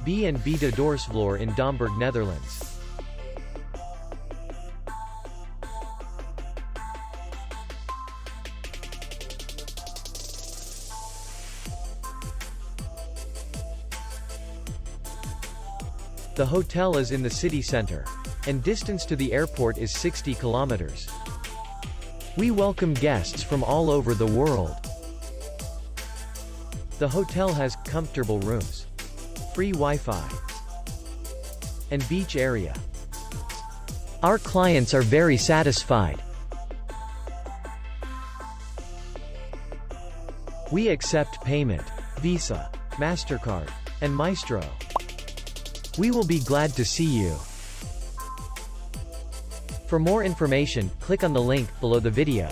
B&B De Dorsvloer in Domburg, Netherlands. The hotel is in the city center, and distance to the airport is 60 kilometers. We welcome guests from all over the world. The hotel has comfortable rooms, free Wi-Fi, and beach area. Our clients are very satisfied. We accept payment, Visa, MasterCard, and Maestro. We will be glad to see you. For more information, click on the link below the video.